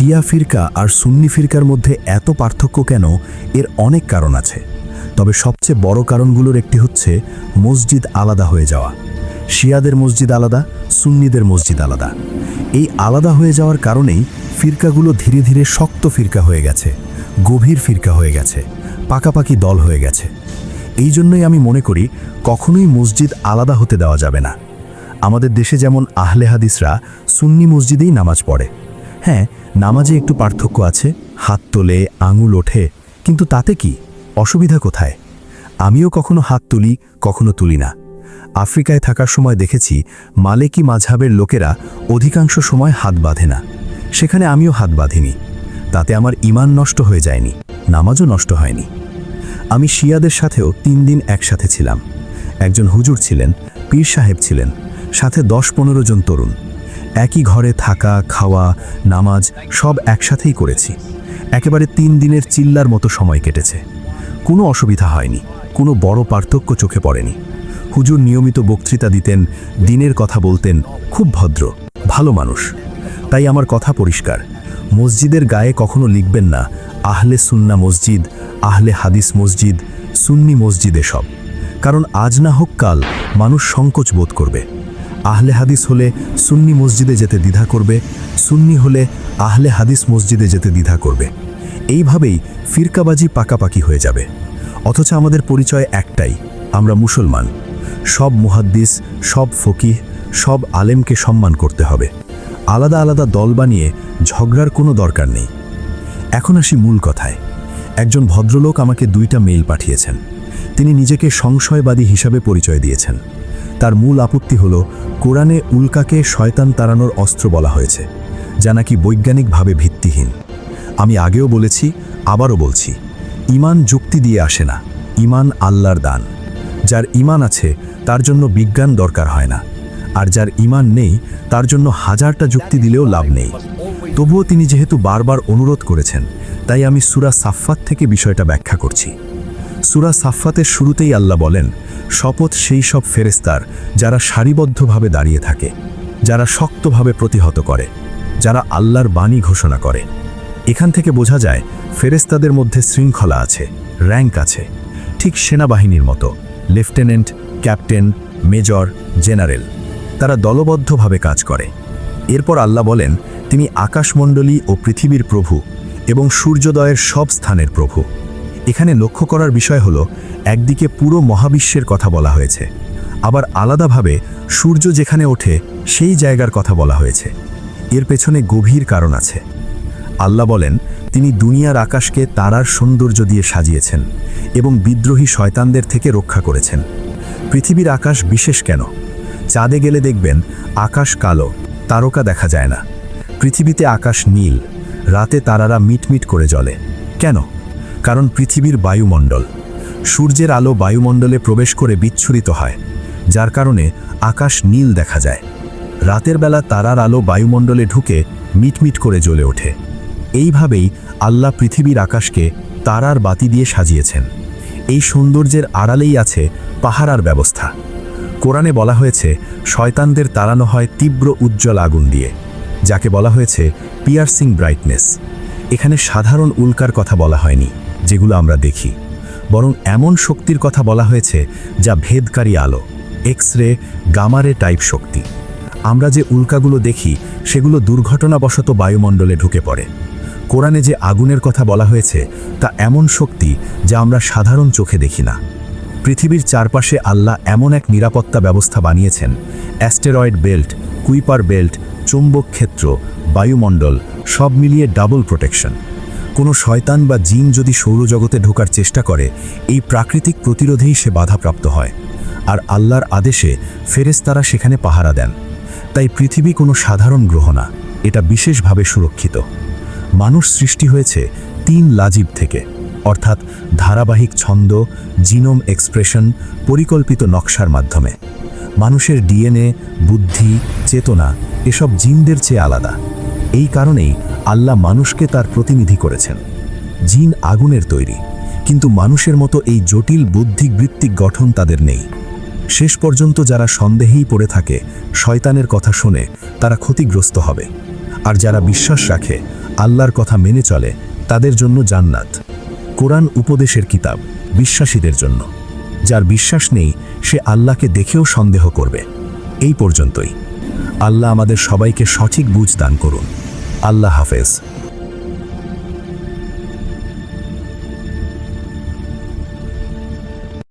শিয়া ফিরকা আর সুন্নি ফিরকার মধ্যে এত পার্থক্য কেন, এর অনেক কারণ আছে। তবে সবচেয়ে বড় কারণগুলোর একটি হচ্ছে মসজিদ আলাদা হয়ে যাওয়া। শিয়াদের মসজিদ আলাদা, সুন্নিদের মসজিদ আলাদা। এই আলাদা হয়ে যাওয়ার কারণেই ফিরকাগুলো ধীরে ধীরে শক্ত ফিরকা হয়ে গেছে, গভীর ফিরকা হয়ে গেছে, পাকাপাকি দল হয়ে গেছে। এই জন্যই আমি মনে করি কখনোই মসজিদ আলাদা হতে দেওয়া যাবে না। আমাদের দেশে যেমন আহলে হাদিসরা সুন্নি মসজিদেই নামাজ পড়ে। হ্যাঁ, নামাজে একটু পার্থক্য আছে, হাত তোলে, আঙুল ওঠে, কিন্তু তাতে কি অসুবিধা কোথায়? আমিও কখনো হাত তুলি, কখনো তুলি না। আফ্রিকায় থাকার সময় দেখেছি মালেকি মাযহাবের লোকেরা অধিকাংশ সময় হাত বাঁধে না। সেখানে আমিও হাত বাঁধিনি। তাতে আমার ঈমান নষ্ট হয়ে যায়নি, নামাজও নষ্ট হয়নি। আমি শিয়াদের সাথেও 3 দিন একসাথে ছিলাম। একজন হুজুর ছিলেন, পীর সাহেব ছিলেন, সাথে 10-15 জন তরুণ। একই ঘরে থাকা, খাওয়া, নামাজ সব একসাথেই করেছি। একেবারে 3 দিনের চিল্লার মতো সময় কেটেছে। কোনো অসুবিধা হয়নি, কোনো বড় পার্থক্য চোখে পড়েনি। হুজুর নিয়মিত বক্তৃতা দিতেন, দিনের কথা বলতেন, খুব ভদ্র, ভালো মানুষ। তাই আমার কথা পরিষ্কার, মসজিদের গায়ে কখনো লিখবেন না আহলে সুন্না মসজিদ, আহলে হাদিস মসজিদ, সুন্নি মসজিদ এসব। কারণ আজ না হোক কাল মানুষ সংকোচ বোধ করবে। আহলে হাদিস হলে সুন্নি মসজিদে যেতে দ্বিধা করবে, সুন্নি হলে আহলে হাদিস মসজিদে যেতে দ্বিধা করবে। এইভাবেই ফিরকাবাজি পাকাপাকি হয়ে যাবে। অথচ আমাদের পরিচয় একটাই, আমরা মুসলমান। সব মুহাদ্দিস, সব ফকিহ, সব আলেমকে সম্মান করতে হবে। আলাদা আলাদা দল বানিয়ে ঝগড়ার কোনো দরকার নেই। এখন আসি মূল কথায়। একজন ভদ্রলোক আমাকে 2টা মেইল পাঠিয়েছেন। তিনি নিজেকে সংশয়বাদী হিসাবে পরিচয় দিয়েছেন। তার মূল আপত্তি হল কোরআনে উল্কাকে শয়তান তাড়ানোর অস্ত্র বলা হয়েছে, যা নাকি বৈজ্ঞানিকভাবে ভিত্তিহীন। আমি আগেও বলেছি, আবারও বলছি, ঈমান যুক্তি দিয়ে আসে না, ঈমান আল্লাহর দান। যার ঈমান আছে তার জন্য বিজ্ঞান দরকার হয় না, আর যার ঈমান নেই তার জন্য 1000টা যুক্তি দিলেও লাভ নেই। তবুও তিনি যেহেতু বারবার অনুরোধ করেছেন, তাই আমি সূরা সাফফাত থেকে বিষয়টা ব্যাখ্যা করছি। সূরা সাফফাতের শুরুতেই আল্লাহ বলেন, শপথ সেই সব ফেরেশতার যারা সারিবদ্ধভাবে দাঁড়িয়ে থাকে, যারা শক্তভাবে প্রতিহত করে, যারা আল্লাহর বাণী ঘোষণা করে। এখান থেকে বোঝা যায় ফেরেশতাদের মধ্যে শৃঙ্খলা আছে, র্যাঙ্ক আছে, ঠিক সেনাবাহিনীর মতো, লেফটেন্যান্ট, ক্যাপ্টেন, মেজর, জেনারেল। তারা দলবদ্ধভাবে কাজ করে। এরপর আল্লাহ বলেন, তিনি আকাশমণ্ডলী ও পৃথিবীর প্রভু এবং সূর্যোদয়ের সব স্থানের প্রভু। এখানে লক্ষ্য করার বিষয় হলো, একদিকে পুরো মহাবিশ্বের কথা বলা হয়েছে, আবার আলাদাভাবে সূর্য যেখানে ওঠে সেই জায়গার কথা বলা হয়েছে। এর পেছনে গভীর কারণ আছে। আল্লাহ বলেন, তিনি দুনিয়ার আকাশকে তারার সৌন্দর্য দিয়ে সাজিয়েছেন এবং বিদ্রোহী শয়তানদের থেকে রক্ষা করেছেন। পৃথিবীর আকাশ বিশেষ কেন? চাঁদে গেলে দেখবেন আকাশ কালো, তারকা দেখা যায় না। পৃথিবীতে আকাশ নীল, রাতে তারারা মিটমিট করে জ্বলে। কেন? কারণ পৃথিবীর বায়ুমণ্ডল। সূর্যের আলো বায়ুমণ্ডলে প্রবেশ করে বিচ্ছুরিত হয়, যার কারণে আকাশ নীল দেখা যায়। রাতের বেলা তারার আলো বায়ুমণ্ডলে ঢুকে মিটমিট করে জ্বলে ওঠে। এইভাবেই আল্লাহ পৃথিবীর আকাশকে তারার বাতি দিয়ে সাজিয়েছেন। এই সৌন্দর্যের আড়ালেই আছে পাহারার ব্যবস্থা। কোরআনে বলা হয়েছে, শয়তানদের তাড়ানো হয় তীব্র উজ্জ্বল আগুন দিয়ে, যাকে বলা হয়েছে পিয়ার্সিং ব্রাইটনেস। এখানে সাধারণ উল্কার কথা বলা হয়নি, যেগুলো আমরা দেখি, বরং এমন শক্তির কথা বলা হয়েছে যা ভেদকারী আলো, এক্স-রে, গামা-রে টাইপ শক্তি। আমরা যে উল্কাগুলো দেখি সেগুলো দুর্ঘটনাবশত বায়ুমণ্ডলে ঢুকে পড়ে। কোরআনে যে আগুনের কথা বলা হয়েছে তা এমন শক্তি যা আমরা সাধারণ চোখে দেখি না। পৃথিবীর চারপাশে আল্লাহ এমন এক নিরাপত্তা ব্যবস্থা বানিয়েছেন, অ্যাস্টেরয়েড বেল্ট, কুইপার বেল্ট, চৌম্বক ক্ষেত্র, বায়ুমণ্ডল সব মিলিয়ে ডাবল প্রোটেকশন। কোনো শয়তান বা জিন যদি সৌরজগতে ঢোকার চেষ্টা করে, এই প্রাকৃতিক প্রতিরোধেই সে বাধাপ্রাপ্ত হয়, আর আল্লাহর আদেশে ফেরেশতারা সেখানে পাহারা দেন। তাই পৃথিবী কোনো সাধারণ গ্রহ না, এটা বিশেষভাবে সুরক্ষিত। মানুষ সৃষ্টি হয়েছে 3 লাজিব থেকে, অর্থাৎ ধারাবাহিক ছন্দ, জিনোম এক্সপ্রেশন, পরিকল্পিত নকশার মাধ্যমে। মানুষের ডিএনএ, বুদ্ধি, চেতনা এসব জিনদের চেয়ে আলাদা। এই কারণেই আল্লাহ মানুষকে তার প্রতিনিধি করেছেন। জিন আগুনের তৈরি, কিন্তু মানুষের মতো এই জটিল বুদ্ধিবৃত্তিক গঠন তাদের নেই। শেষ পর্যন্ত যারা সন্দেহেই পড়ে থাকে, শয়তানের কথা শুনে, তারা ক্ষতিগ্রস্ত হবে। আর যারা বিশ্বাস রাখে আল্লাহর কথা মেনে চলে তাদের জন্য জান্নাত। কোরআন উপদেশের কিতাব, বিশ্বাসীদের জন্য। যার বিশ্বাস নেই সে আল্লাহকে দেখেও সন্দেহ করবে। এই পর্যন্তই। আল্লাহ আমাদের সবাইকে সঠিক বুঝ দান করুন। আল্লাহ হাফেজ।